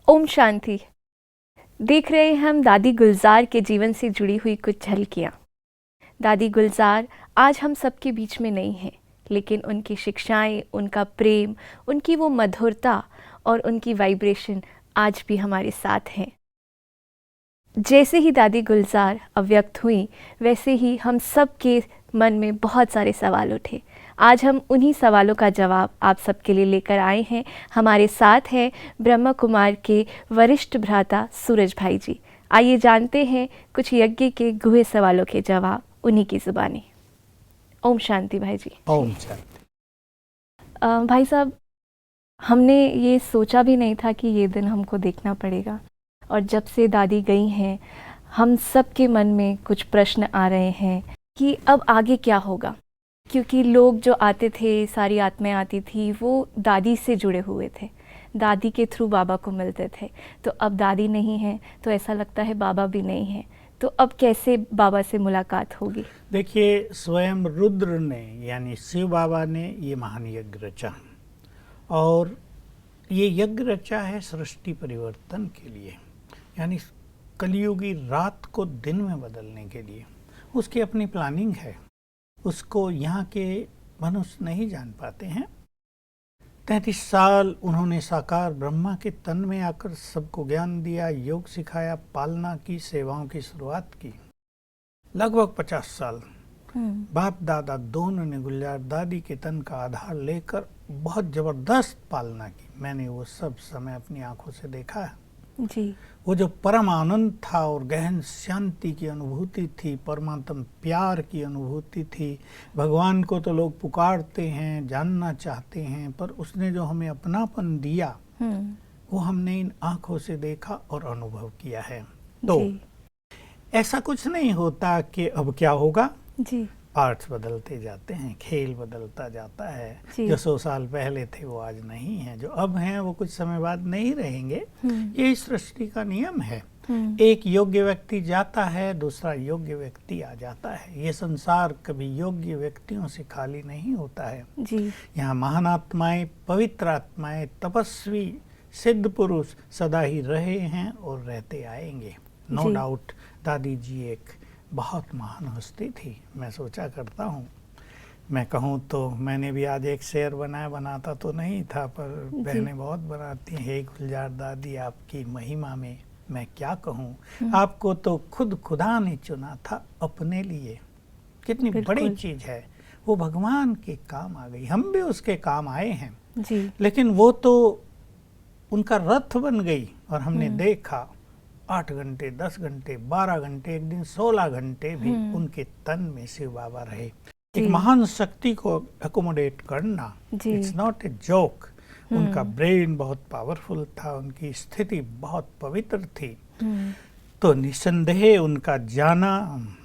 ओम शांति। देख रहे हैं हम दादी गुलजार के जीवन से जुड़ी हुई कुछ झलकियाँ। दादी गुलजार आज हम सबके बीच में नहीं हैं, लेकिन उनकी शिक्षाएं, उनका प्रेम, उनकी वो मधुरता और उनकी वाइब्रेशन आज भी हमारे साथ हैं। जैसे ही दादी गुलजार अव्यक्त हुई, वैसे ही हम सब के मन में बहुत सारे सवाल उठे। आज हम उन्हीं सवालों का जवाब आप सबके लिए लेकर आए हैं। हमारे साथ हैं ब्रह्मा कुमार के वरिष्ठ भ्राता सूरज भाई जी। आइए जानते हैं कुछ यज्ञ के गुहे सवालों के जवाब उन्हीं की ज़ुबानी। ओम शांति भाई जी। ओम शांति। भाई साहब, हमने ये सोचा भी नहीं था कि ये दिन हमको देखना पड़ेगा, और जब से दादी गई हैं हम सब के मन में कुछ प्रश्न आ रहे हैं कि अब आगे क्या होगा। क्योंकि लोग जो आते थे, सारी आत्माएं आती थी, वो दादी से जुड़े हुए थे, दादी के थ्रू बाबा को मिलते थे। तो अब दादी नहीं है तो ऐसा लगता है बाबा भी नहीं है, तो अब कैसे बाबा से मुलाकात होगी? देखिए, स्वयं रुद्र ने यानी शिव बाबा ने ये महान यज्ञ रचा, और ये यज्ञ रचा है सृष्टि परिवर्तन के लिए, यानी कलयुगी रात को दिन में बदलने के लिए। उसकी अपनी प्लानिंग है, उसको यहाँ के मनुष्य नहीं जान पाते हैं। 33 साल उन्होंने साकार ब्रह्मा के तन में आकर सबको ज्ञान दिया, योग सिखाया, पालना की, सेवाओं की शुरुआत की। लगभग 50 साल बाप दादा दोनों ने गुलजार दादी के तन का आधार लेकर बहुत जबरदस्त पालना की। मैंने वो सब समय अपनी आंखों से देखा है जी। वो जो परम आनंद था और गहन शांति की अनुभूति थी, परमात्म प्यार की अनुभूति थी। भगवान को तो लोग पुकारते हैं, जानना चाहते हैं, पर उसने जो हमें अपनापन दिया वो हमने इन आंखों से देखा और अनुभव किया है। तो ऐसा कुछ नहीं होता कि अब क्या होगा जी। पार्ट्स बदलते जाते हैं, खेल बदलता जाता है। जो 100 साल पहले थे वो आज नहीं है, जो अब हैं वो कुछ समय बाद नहीं रहेंगे। ये सृष्टि का नियम है। एक योग्य व्यक्ति जाता है, दूसरा योग्य व्यक्ति आ जाता है। ये संसार कभी योग्य व्यक्तियों से खाली नहीं होता है जी। यहाँ महान आत्माएं, पवित्र आत्माएं, तपस्वी सिद्ध पुरुष सदा ही रहे हैं और रहते आएंगे। नो डाउट दादी जी एक बहुत महान हस्ती थी। मैं सोचा करता हूँ, मैं कहूँ तो मैंने भी आज एक शेर बनाता तो नहीं था, पर बहनें बहुत बनाती हैं। हे गुलजार दादी, आपकी महिमा में मैं क्या कहूँ, आपको तो खुद खुदा ने चुना था अपने लिए। कितनी बड़ी चीज है, वो भगवान के काम आ गई, हम भी उसके काम आए हैं जी। लेकिन वो तो उनका रथ बन गई, और हमने देखा 8 घंटे, 10 घंटे, 12 घंटे, एक दिन 16 घंटे भी उनके तन में शिव बाबा रहे। एक महान शक्ति को अकोमोडेट करना, इट्स नॉट ए जोक। उनका ब्रेन बहुत पावरफुल था, उनकी स्थिति बहुत पवित्र थी। तो निसंदेह उनका जाना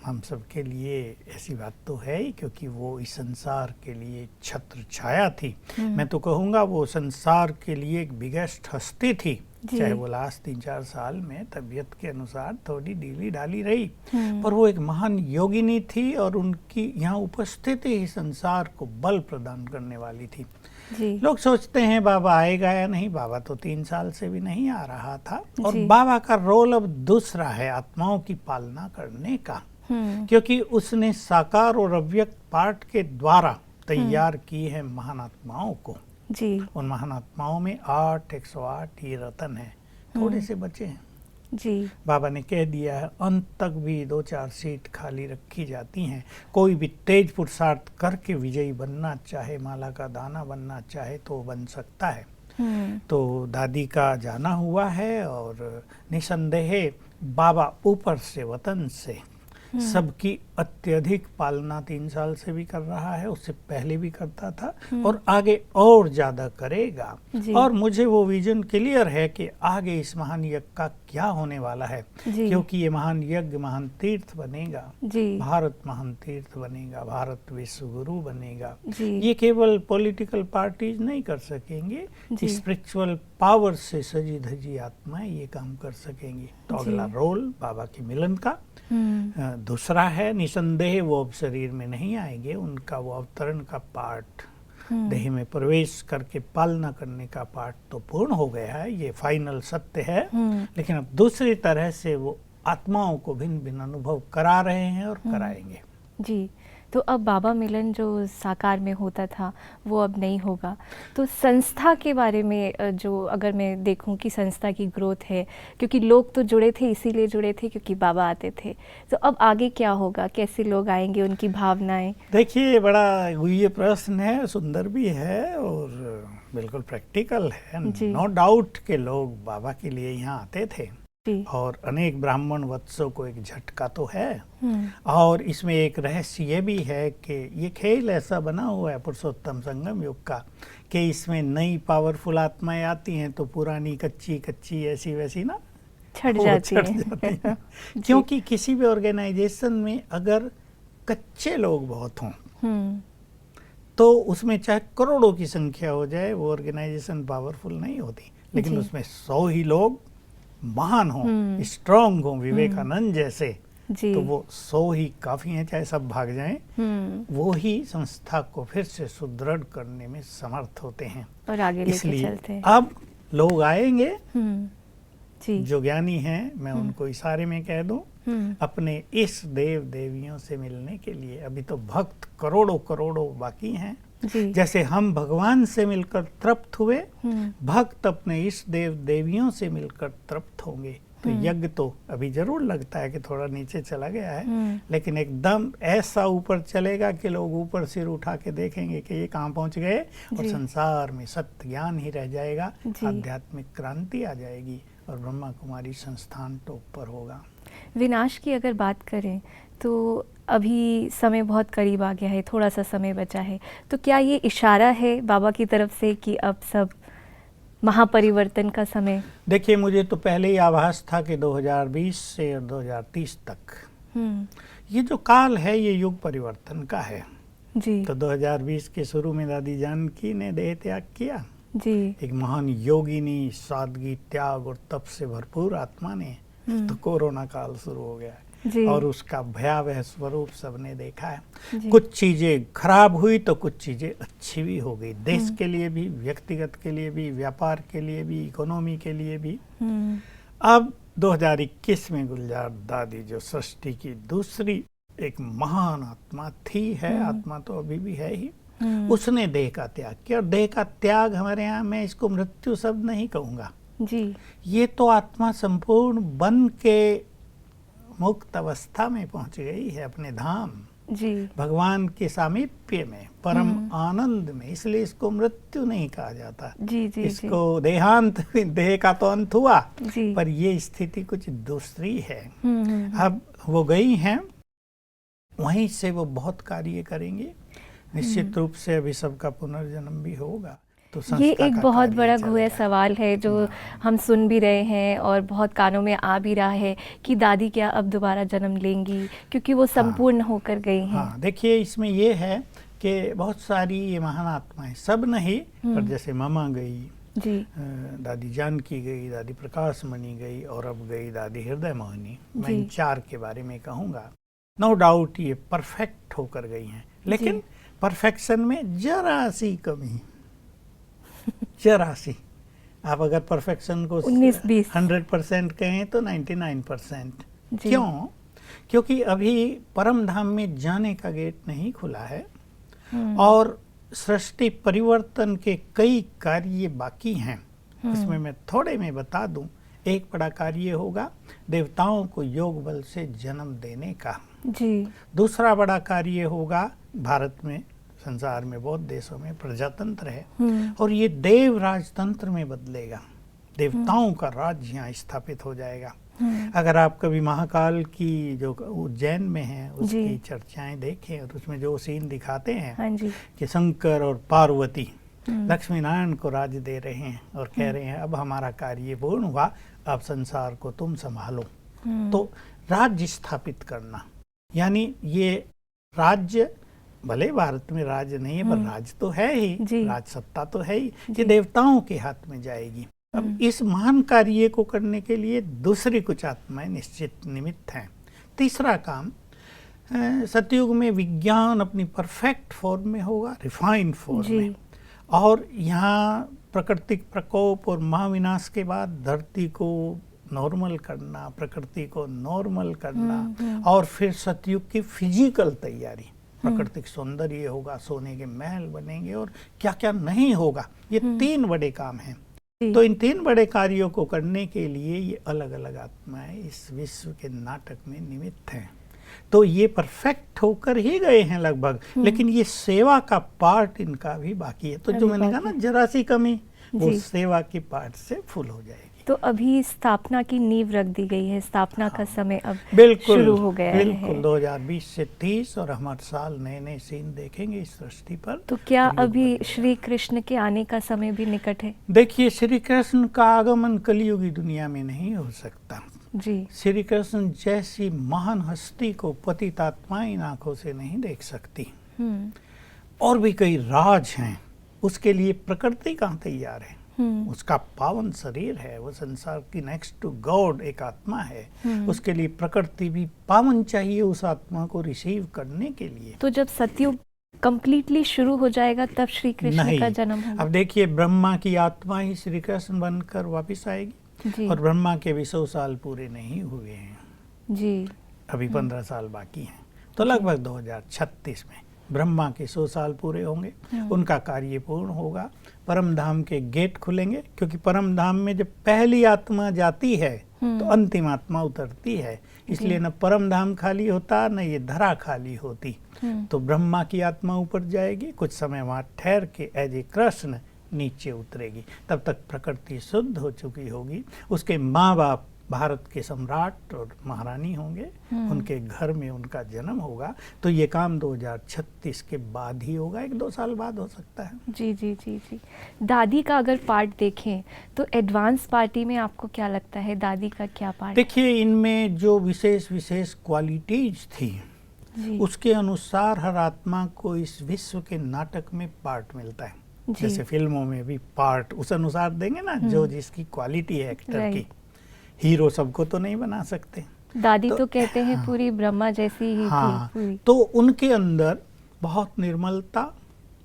हम सब के लिए ऐसी बात तो है ही, क्योंकि वो इस संसार के लिए छत्र छाया थी। मैं तो कहूँगा वो संसार के लिए एक बिगेस्ट हस्ती थी। चाहे वो लास्ट 3-4 साल में तबीयत के अनुसार थोड़ी ढीली ढाली रही, पर वो एक महान योगिनी थी, और उनकी यहाँ उपस्थिति ही संसार को बल प्रदान करने वाली थी जी। लोग सोचते हैं बाबा आएगा या नहीं, बाबा तो 3 साल से भी नहीं आ रहा था। और बाबा का रोल अब दूसरा है, आत्माओं की पालना करने का, क्योंकि उसने साकार और अव्यक्त पाठ के द्वारा तैयार की है महान आत्माओं को जी। उन महान आत्माओं में 108 ये रतन है, थोड़े से बचे हैं जी। बाबा ने कह दिया है अंत तक भी 2-4 सीट खाली रखी जाती हैं। कोई भी तेज पुरुषार्थ करके विजयी बनना चाहे, माला का दाना बनना चाहे तो बन सकता है। तो दादी का जाना हुआ है, और निसंदेह बाबा ऊपर से वतन से सबकी अत्यधिक पालना 3 साल से भी कर रहा है, उससे पहले भी करता था, और आगे और ज्यादा करेगा। और मुझे वो विजन क्लियर है कि आगे इस महान यज्ञ का क्या होने वाला है, क्योंकि ये महान यज्ञ महान तीर्थ बनेगा, भारत महान तीर्थ बनेगा, भारत विश्व गुरु बनेगा। ये केवल पॉलिटिकल पार्टीज नहीं कर सकेंगे, स्पिरिचुअल पावर से सजी धजी आत्माएं ये काम कर सकेंगी। तो अगला रोल बाबा के मिलन का दूसरा है। निसंदेह वो अब शरीर में नहीं आएंगे, उनका वो अवतरण का पार्ट देह में प्रवेश करके पालना करने का पाठ तो पूर्ण हो गया है, ये फाइनल सत्य है। लेकिन अब दूसरी तरह से वो आत्माओं को भिन्न भिन्न अनुभव करा रहे हैं और कराएंगे। जी, तो अब बाबा मिलन जो साकार में होता था वो अब नहीं होगा। तो संस्था के बारे में जो अगर मैं देखूं कि संस्था की ग्रोथ है, क्योंकि लोग तो जुड़े थे इसीलिए जुड़े थे क्योंकि बाबा आते थे, तो अब आगे क्या होगा, कैसे लोग आएंगे, उनकी भावनाएं? देखिए, बड़ा ये प्रश्न है, सुंदर भी है और बिल्कुल प्रैक्टिकल है। नो डाउट के लोग बाबा के लिए यहाँ आते थे और अनेक ब्राह्मण वत्सों को एक झटका तो है। और इसमें एक रहस्य ये भी है कि ये खेल ऐसा बना हुआ है पुरुषोत्तम संगम युग का कि इसमें नई पावरफुल आत्माएं आती हैं तो पुरानी कच्ची कच्ची ऐसी वैसी ना छट जाती है। क्योंकि किसी भी ऑर्गेनाइजेशन में अगर कच्चे लोग बहुत हों तो उसमें चाहे करोड़ों की संख्या हो जाए वो ऑर्गेनाइजेशन पावरफुल नहीं होती। लेकिन उसमें 100 ही लोग महान हो, स्ट्रांग हो, विवेकानंद जैसे, तो वो 100 ही काफी हैं, चाहे सब भाग जाएं। वो ही संस्था को फिर से सुदृढ़ करने में समर्थ होते हैं और आगे लेके चलते हैं। अब लोग आएंगे जी। जो ज्ञानी हैं, मैं उनको इशारे में कह दूं, अपने इस देव देवियों से मिलने के लिए। अभी तो भक्त करोड़ों करोड़ों बाकी हैं। जैसे हम भगवान से मिलकर तृप्त हुए, भक्त अपने इस देव देवियों से मिलकर तृप्त होंगे। तो यज्ञ तो अभी जरूर लगता है कि थोड़ा नीचे चला गया है, लेकिन एकदम ऐसा ऊपर चलेगा कि लोग ऊपर सिर उठा के देखेंगे कि ये कहाँ पहुंच गए और संसार में सत्य ज्ञान ही रह जाएगा, आध्यात्मिक क्रांति आ जाएगी और ब्रह्मा कुमारी संस्थान टॉप पर होगा। विनाश की अगर बात करें तो अभी समय बहुत करीब आ गया है, थोड़ा सा समय बचा है, तो क्या ये इशारा है बाबा की तरफ से कि अब सब महापरिवर्तन का समय? देखिए, मुझे तो पहले ही आभास था कि 2020 से 2030 तक ये जो काल है ये युग परिवर्तन का है। जी। तो 2020 के शुरू में दादी जानकी ने देह त्याग किया। जी। एक महान योगिनी, सादगी, त्याग और तप से भरपूर आत्मा ने, तो कोरोना काल शुरू हो गया है और उसका भयावह स्वरूप सबने देखा है। कुछ चीजें खराब हुई तो कुछ चीजें अच्छी भी हो गई, देश के लिए भी, व्यक्तिगत के लिए भी, व्यापार के लिए भी, इकोनॉमी के लिए भी। अब 2021 में गुलजार दादी जो सृष्टि की दूसरी एक महान आत्मा थी, है आत्मा तो अभी भी है ही, उसने देह का त्याग किया। और देह का त्याग हमारे यहाँ, मैं इसको मृत्यु शब्द नहीं कहूँगा जी, ये तो आत्मा संपूर्ण बन के मुक्त अवस्था में पहुंच गई है, अपने धाम जी, भगवान के सामीप्य में, परम आनंद में। इसलिए इसको मृत्यु नहीं कहा जाता। जी, जी, इसको देहांत, देह का तो अंत हुआ, जी, पर ये स्थिति कुछ दूसरी है। अब वो गई हैं, वहीं से वो बहुत कार्य करेंगे। निश्चित रूप से अभी सबका पुनर्जन्म भी होगा। तो ये एक बहुत बड़ा गुहे सवाल है जो हम सुन भी रहे हैं और बहुत कानों में आ भी रहा है कि दादी क्या अब दोबारा जन्म लेंगी, क्योंकि वो संपूर्ण होकर गई हैं। हाँ, देखिए, इसमें ये है कि बहुत सारी ये महान आत्माएं, सब नहीं, पर जैसे मामा गई जी, दादी जानकी गई, दादी प्रकाश मणि गई और अब गई दादी हृदय मोहिनी। मैं इन 4 के बारे में कहूँगा। नो डाउट ये परफेक्ट होकर गई हैं, लेकिन परफेक्शन में जरा सी कमी, जरा सी। आप अगर परफेक्शन को 100% कहें तो 99%। क्यों? क्योंकि अभी परम धाम में जाने का गेट नहीं खुला है और सृष्टि परिवर्तन के कई कार्य बाकी हैं। इसमें मैं थोड़े में बता दूं, एक बड़ा कार्य होगा देवताओं को योग बल से जन्म देने का जी। दूसरा बड़ा कार्य होगा, भारत में, संसार में बहुत देशों में प्रजातंत्र है और ये देव राजतंत्र में बदलेगा, देवताओं का राज्य यहाँ स्थापित हो जाएगा। अगर आप कभी महाकाल की जो उज्जैन में है उसकी चर्चाएं देखें और उसमें जो सीन दिखाते हैं कि शंकर और पार्वती लक्ष्मी नारायण को राज्य दे रहे हैं और कह रहे हैं अब हमारा कार्य पूर्ण हुआ, अब संसार को तुम संभालो। तो राज्य स्थापित करना, यानी ये राज्य, भले भारत में राज्य नहीं है पर राज्य तो है ही, राज सत्ता तो है ही, ये देवताओं के हाथ में जाएगी। अब इस महान कार्य को करने के लिए दूसरी कुछ आत्माएं निश्चित निमित्त हैं। तीसरा काम, सतयुग में विज्ञान अपनी परफेक्ट फॉर्म में होगा, रिफाइंड फॉर्म जी। में, और यहाँ प्राकृतिक प्रकोप और महाविनाश के बाद धरती को नॉर्मल करना, प्रकृति को नॉर्मल करना, और फिर सतयुग की फिजिकल तैयारी, प्राकृतिक सौंदर्य होगा, सोने के महल बनेंगे और क्या क्या नहीं होगा। ये 3 बड़े काम हैं। तो इन 3 बड़े कार्यों को करने के लिए ये अलग अलग आत्माएं इस विश्व के नाटक में निमित्त हैं। तो ये परफेक्ट होकर ही गए हैं लगभग, लेकिन ये सेवा का पार्ट इनका भी बाकी है। तो जो मैंने कहा ना जरा सी कमी, वो सेवा की पार्ट से फुल हो जाएगी। तो अभी स्थापना की नींव रख दी गई है, स्थापना का समय अब बिल्कुल शुरू हो गया है। बिल्कुल 2020 से 30 और हम हर साल नए नए सीन देखेंगे इस सृष्टि पर। तो क्या अभी श्री कृष्ण के आने का समय भी निकट है? देखिए, श्री कृष्ण का आगमन कलियुगी दुनिया में नहीं हो सकता जी। श्री कृष्ण जैसी महान हस्ती को पतित आत्माएं इन आंखों से नहीं देख सकती। और भी कई राज हैं, उसके लिए प्रकृति कहाँ तैयार है। उसका पावन शरीर है, वो संसार की नेक्स्ट टू गॉड एक आत्मा है, उसके लिए प्रकृति भी पावन चाहिए उस आत्मा को रिसीव करने के लिए। तो जब सतयुग कंप्लीटली शुरू हो जाएगा तब श्री कृष्ण का जन्म होगा? अब देखिए, ब्रह्मा की आत्मा ही श्री कृष्ण बनकर वापिस आएगी जी। और ब्रह्मा के भी 100 साल पूरे नहीं हुए हैं जी। अभी 15 साल बाकी हैं। तो लगभग 2036 में ब्रह्मा के 100 साल पूरे होंगे, उनका कार्य पूर्ण होगा, परम धाम के गेट खुलेंगे, क्योंकि परम धाम में जब पहली आत्मा जाती है तो अंतिम आत्मा उतरती है, इसलिए न परम धाम खाली होता न ये धरा खाली होती। तो ब्रह्मा की आत्मा ऊपर जाएगी, कुछ समय वहाँ ठहर के एज ए कृष्ण नीचे उतरेगी, तब तक प्रकृति शुद्ध हो चुकी होगी। उसके माँ बाप भारत के सम्राट और महारानी होंगे, उनके घर में उनका जन्म होगा। तो ये काम 2036 के बाद ही होगा, 1-2 साल बाद हो सकता है। जी जी जी जी। दादी का अगर पार्ट देखें तो एडवांस पार्टी में आपको क्या लगता है, दादी का क्या पार्ट? देखिए, इनमें जो विशेष विशेष क्वालिटीज थी उसके अनुसार हर आत्मा को इस विश्व के नाटक में पार्ट मिलता है। जैसे फिल्मों में भी पार्ट उस अनुसार देंगे ना, जो जिसकी क्वालिटी है एक्टर की। हीरो सबको तो नहीं बना सकते। दादी तो कहते हैं पूरी ब्रह्मा जैसी ही थी पूरी। तो उनके अंदर बहुत निर्मलता,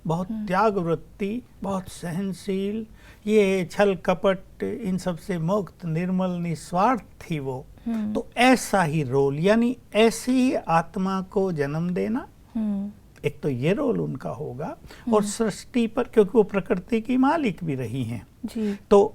बहुत त्याग वृत्ति, बहुत सहनशील, ये छल कपट इन सब से मुक्त, निर्मल निस्वार्थ थी वो। तो ऐसा ही रोल, यानी ऐसी ही आत्मा को जन्म देना, एक तो ये रोल उनका होगा। और सृष्टि पर, क्योंकि वो प्रकृति की मालिक भी रही हैं, तो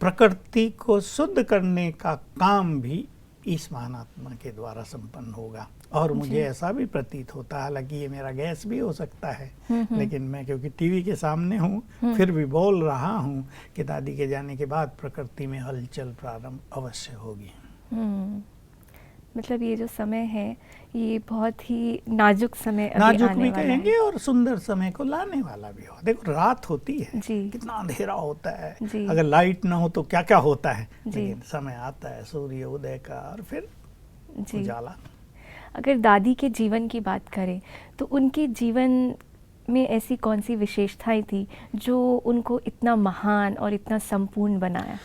प्रकृति को शुद्ध करने का काम भी इस महान आत्मा के द्वारा संपन्न होगा। और मुझे ऐसा भी प्रतीत होता है, हालांकि ये मेरा गैस भी हो सकता है, लेकिन मैं क्योंकि टीवी के सामने हूँ फिर भी बोल रहा हूँ कि दादी के जाने के बाद प्रकृति में हलचल प्रारंभ अवश्य होगी। मतलब ये जो समय है ये बहुत ही नाजुक समय अभी नाजुक आने भी वाला कहेंगे है। और सुंदर समय को लाने वाला भी हो। देखो, रात होती है, जी। कितना अंधेरा होता है, जी। अगर लाइट ना हो तो क्या क्या होता है, लेकिन समय आता है सूर्य उदय का और फिर उजाला। अगर दादी के जीवन की बात करें तो उनके जीवन में ऐसी कौन सी विशेषताएं थी जो उनको इतना महान और इतना संपूर्ण बनाया?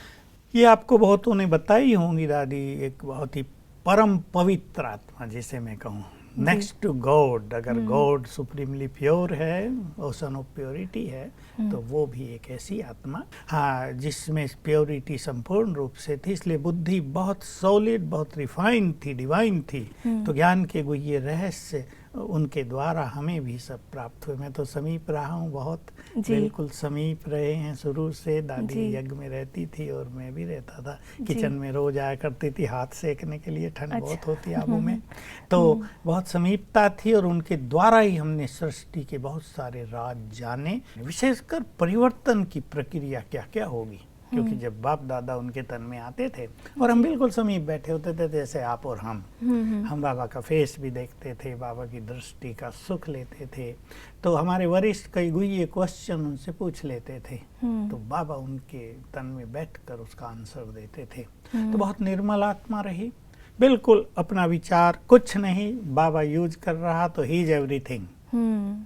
ये आपको बहुतों ने बताई होंगी। दादी एक बहुत ही परम पवित्र आत्मा, जिसे मैं कहूँ नेक्स्ट टू गॉड। अगर गॉड सुप्रीमली प्योर है, ओशन ऑफ प्योरिटी है, तो वो भी एक ऐसी आत्मा, हाँ, जिसमें प्योरिटी संपूर्ण रूप से थी। इसलिए बुद्धि बहुत सॉलिड, बहुत रिफाइंड थी, डिवाइन थी। तो ज्ञान के गुह्य रहस्य उनके द्वारा हमें भी सब प्राप्त हुए। मैं तो समीप रहा हूँ, बहुत बिल्कुल समीप रहे हैं शुरू से। दादी यज्ञ में रहती थी और मैं भी रहता था, किचन में रोज आया करती थी हाथ सेकने के लिए, ठंड बहुत होती आबू में। तो बहुत समीपता थी और उनके द्वारा ही हमने सृष्टि के बहुत सारे राज जाने, विशेषकर परिवर्तन की प्रक्रिया क्या क्या होगी। क्योंकि जब बाप दादा उनके तन में आते थे और हम बिल्कुल समीप बैठे होते थे, जैसे आप और हम बाबा का फेस भी देखते थे, बाबा की दृष्टि का सुख लेते थे। तो हमारे वरिष्ठ कई गुह्य क्वेश्चन उनसे पूछ लेते थे, तो बाबा उनके तन में बैठकर उसका आंसर देते थे। तो बहुत निर्मल आत्मा रही, बिल्कुल अपना विचार कुछ नहीं, बाबा यूज कर रहा तो he is everything,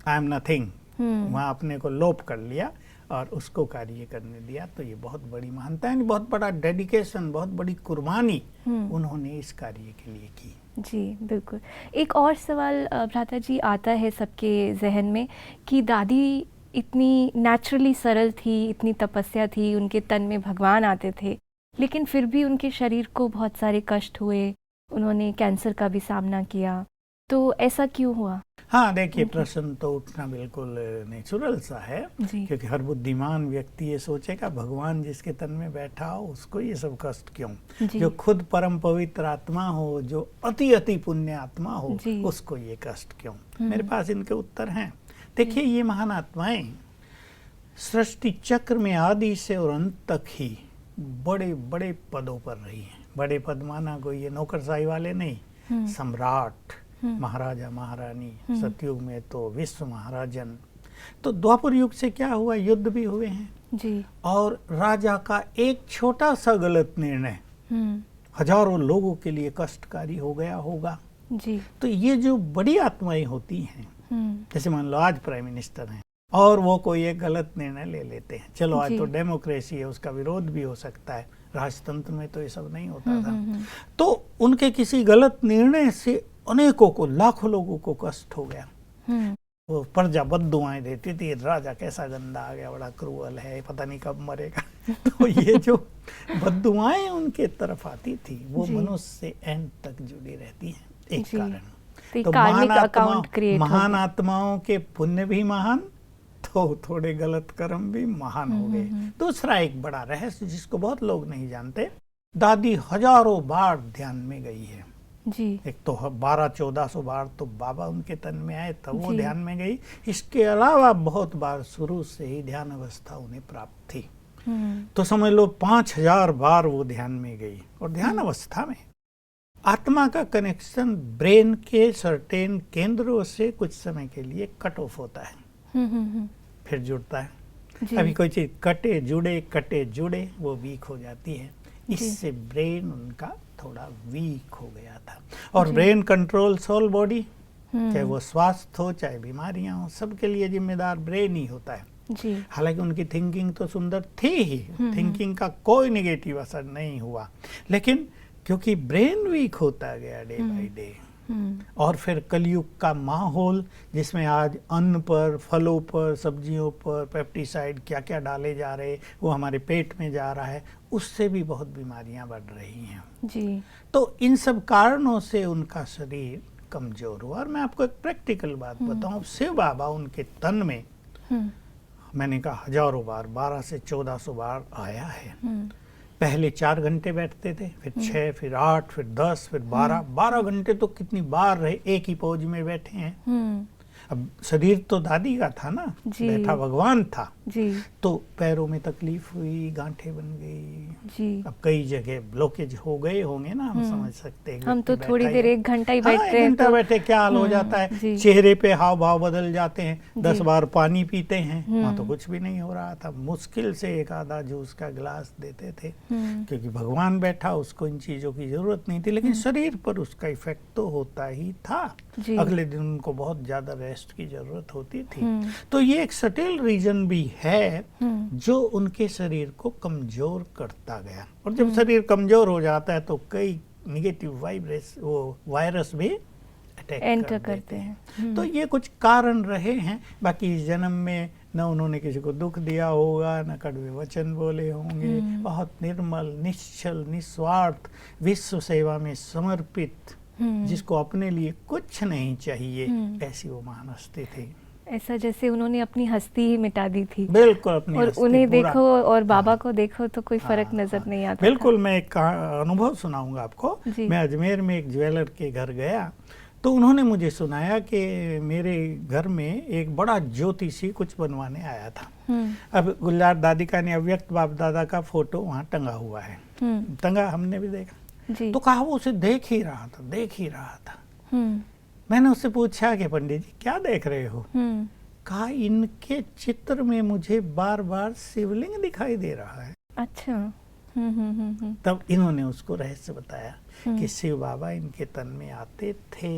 I am nothing, वहाँ अपने को लोप कर लिया और उसको कार्य करने दिया। तो ये बहुत बड़ी महानता है, बहुत बड़ा डेडिकेशन, बहुत बड़ी कुर्बानी उन्होंने इस कार्य के लिए की। जी, बिल्कुल। एक और सवाल भ्राता जी आता है सबके ज़हन में कि दादी इतनी नेचुरली सरल थी, इतनी तपस्या थी, उनके तन में भगवान आते थे, लेकिन फिर भी उनके शरीर को बहुत सारे कष्ट हुए, उन्होंने कैंसर का भी सामना किया, तो ऐसा क्यों हुआ? हाँ, देखिए प्रश्न तो उठना बिल्कुल नेचुरल सा है, जी। क्योंकि हर बुद्धिमान व्यक्ति ये सोचेगा भगवान जिसके तन में बैठा हो उसको ये सब कष्ट क्यों। जी। जो खुद परम पवित्र आत्मा हो, जो अति अति पुण्य आत्मा हो, जी। उसको ये कष्ट क्यों। मेरे पास इनके उत्तर हैं। देखिए, ये महान आत्माएं सृष्टि चक्र में आदि से और अंत तक ही बड़े बड़े पदों पर रही हैं। बड़े पद माना कोई ये नौकरशाही वाले नहीं, सम्राट, महाराजा महारानी, सतयुग में तो विश्व महाराजन। तो द्वापर युग से क्या हुआ, युद्ध भी हुए हैं जी। और राजा का एक छोटा सा गलत निर्णय हजारों लोगों के लिए कष्टकारी हो गया होगा। जी। तो ये जो बड़ी आत्माएं होती हैं, जैसे मान लो आज प्राइम मिनिस्टर हैं और वो कोई एक गलत निर्णय ले लेते हैं, चलो आज तो डेमोक्रेसी है, उसका विरोध भी हो सकता है, राजतंत्र में तो ये सब नहीं होता था। तो उनके किसी गलत निर्णय से अनेकों को, लाखों लोगों को कष्ट हो गया। वो प्रजा बद्दुआएं देती थी, राजा कैसा गंदा आ गया, बड़ा क्रूअल है, पता नहीं कब मरेगा। तो ये जो बद्दुआएं उनके तरफ आती थी वो मनुष्य से एंड तक जुड़ी रहती हैं। एक कारण तो महान आत्माओं के पुण्य भी महान, तो थोड़े गलत कर्म भी महान हो गए। दूसरा एक बड़ा रहस्य जिसको बहुत लोग नहीं जानते, दादी हजारों बार ध्यान में गई है जी। एक तो 1200-1400 बार तो बाबा उनके तन में आए तब वो ध्यान में गई। इसके अलावा बहुत बार शुरू से ही ध्यान अवस्था उन्हें प्राप्त थी। तो समझ लो 5000 बार वो ध्यान में गई। और ध्यान अवस्था में आत्मा का कनेक्शन ब्रेन के सर्टेन केंद्रों से कुछ समय के लिए कट ऑफ होता है, फिर जुड़ता है। अभी कोई चीज कटे जुड़े वो वीक हो जाती है। इससे ब्रेन उनका थोड़ा वीक हो गया था। और ब्रेन कंट्रोल सोल बॉडी, चाहे वो स्वास्थ्य हो चाहे बीमारियां हो, सबके लिए जिम्मेदार ब्रेन ही होता है जी। हालांकि उनकी थिंकिंग तो सुंदर थी ही, थिंकिंग का कोई नेगेटिव असर नहीं हुआ, लेकिन क्योंकि ब्रेन वीक होता गया डे बाय डे, और फिर कलयुग का माहौल जिसमें आज अन्न पर, फलों पर, सब्जियों पर पेप्टिसाइड क्या क्या डाले जा रहे, वो हमारे पेट में जा रहा है, उससे भी बहुत बीमारियां बढ़ रही हैं जी। तो इन सब कारणों से उनका शरीर कमजोर हुआ। और मैं आपको एक प्रैक्टिकल बात बताऊं, शिव बाबा उनके तन में मैंने कहा हजारों बार, 1200 से 1400 बार आया है। पहले 4 घंटे बैठते थे, फिर 6, फिर 8, फिर 10, फिर 12 घंटे तो कितनी बार रहे, एक ही पोज में बैठे हैं। अब शरीर तो दादी का था ना, बैठा भगवान था जी। तो पैरों में तकलीफ हुई, गांठें बन गई जी। अब कई जगह ब्लॉकेज हो गए होंगे ना, हम समझ सकते हैं। हम तो थोड़ी देर 1 घंटा ही बैठते हैं, घंटा बैठे क्या हाल हो जाता है, चेहरे पे हाव भाव बदल जाते हैं। 10 बार पानी पीते हैं, वहाँ तो कुछ भी नहीं हो रहा था, मुश्किल से एक आधा जूस का गिलास देते थे, क्योंकि भगवान बैठा, उसको इन चीजों की जरूरत नहीं थी, लेकिन शरीर पर उसका इफेक्ट तो होता ही था। अगले दिन उनको बहुत ज्यादा रेस्ट की जरूरत होती थी। तो ये एक सटिल रीजन भी है जो उनके शरीर को कमजोर करता गया। और जब शरीर कमजोर हो जाता है तो कई निगेटिव वायरस भी अटैक करते हैं। तो ये कुछ कारण रहे हैं। बाकी इस जन्म में न उन्होंने किसी को दुख दिया होगा, न कड़वे वचन बोले होंगे, बहुत निर्मल, निश्चल, निस्वार्थ, विश्व सेवा में समर्पित, जिसको अपने लिए कुछ नहीं चाहिए, ऐसी वो महान हस्ती थी। ऐसा जैसे उन्होंने अपनी हस्ती ही मिटा दी थी। बिल्कुल अपनी और उन्हें देखो और बाबा को देखो तो कोई फर्क नजर नहीं आता। बिल्कुल। मैं एक अनुभव सुनाऊंगा आपको। मैं अजमेर में एक ज्वेलर के घर गया तो उन्होंने मुझे सुनाया कि मेरे घर में एक बड़ा ज्योतिषी कुछ बनवाने आया था। अब गुलजार दादी का ने अव्यक्त बाप दादा का फोटो वहाँ टंगा हुआ है, टंगा, हमने भी देखा। तो कहा वो उसे देख ही रहा था। मैंने उससे पूछा कि पंडित जी क्या देख रहे हो? कहा इनके चित्र में मुझे बार बार शिवलिंग दिखाई दे रहा है। अच्छा। तब इन्होंने उसको रहस्य बताया कि शिव बाबा इनके तन में आते थे।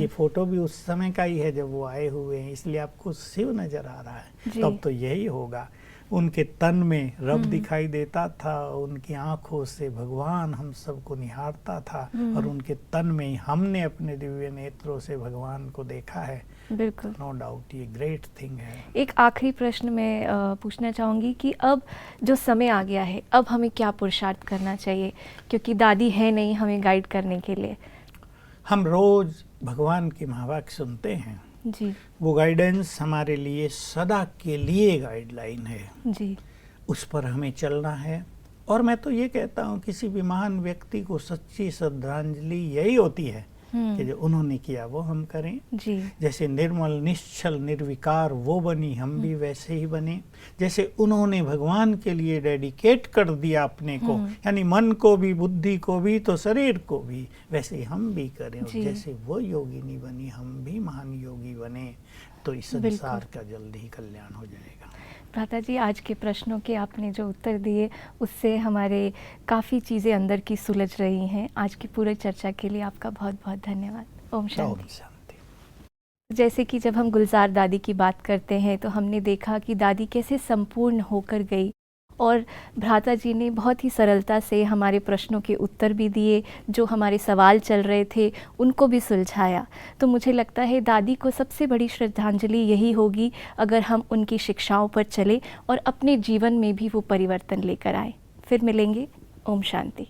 ये फोटो भी उस समय का ही है जब वो आए हुए हैं, इसलिए आपको शिव नजर आ रहा है। तब तो यही होगा। उनके तन में रब दिखाई देता था, उनकी आंखों से भगवान हम सबको निहारता था और उनके तन में ही हमने अपने दिव्य नेत्रों से भगवान को देखा है। बिल्कुल, नो डाउट ये ग्रेट थिंग है। एक आखिरी प्रश्न मैं पूछना चाहूँगी कि अब जो समय आ गया है, अब हमें क्या पुरुषार्थ करना चाहिए, क्योंकि दादी है नहीं हमें गाइड करने के लिए। हम रोज भगवान की महावाक्य सुनते हैं, जी वो गाइडेंस हमारे लिए सदा के लिए गाइडलाइन है, जी उस पर हमें चलना है। और मैं तो ये कहता हूँ किसी भी महान व्यक्ति को सच्ची श्रद्धांजलि यही होती है कि जो उन्होंने किया वो हम करें। जी जैसे निर्मल निश्चल निर्विकार वो बनी, हम भी वैसे ही बने। जैसे उन्होंने भगवान के लिए डेडिकेट कर दिया अपने को, यानी मन को भी, बुद्धि को भी, तो शरीर को भी, वैसे ही हम भी करें। और जैसे वो योगिनी बनी, हम भी महान योगी बने, तो इस संसार का जल्द ही कल्याण हो जाएगा। भ्राता जी, आज के प्रश्नों के आपने जो उत्तर दिए उससे हमारे काफ़ी चीज़ें अंदर की सुलझ रही हैं। आज की पूरी चर्चा के लिए आपका बहुत बहुत धन्यवाद। ओम शांति। जैसे कि जब हम गुलजार दादी की बात करते हैं तो हमने देखा कि दादी कैसे संपूर्ण होकर गई, और भ्राता जी ने बहुत ही सरलता से हमारे प्रश्नों के उत्तर भी दिए, जो हमारे सवाल चल रहे थे उनको भी सुलझाया। तो मुझे लगता है दादी को सबसे बड़ी श्रद्धांजलि यही होगी अगर हम उनकी शिक्षाओं पर चलें और अपने जीवन में भी वो परिवर्तन लेकर आए। फिर मिलेंगे। ओम शांति।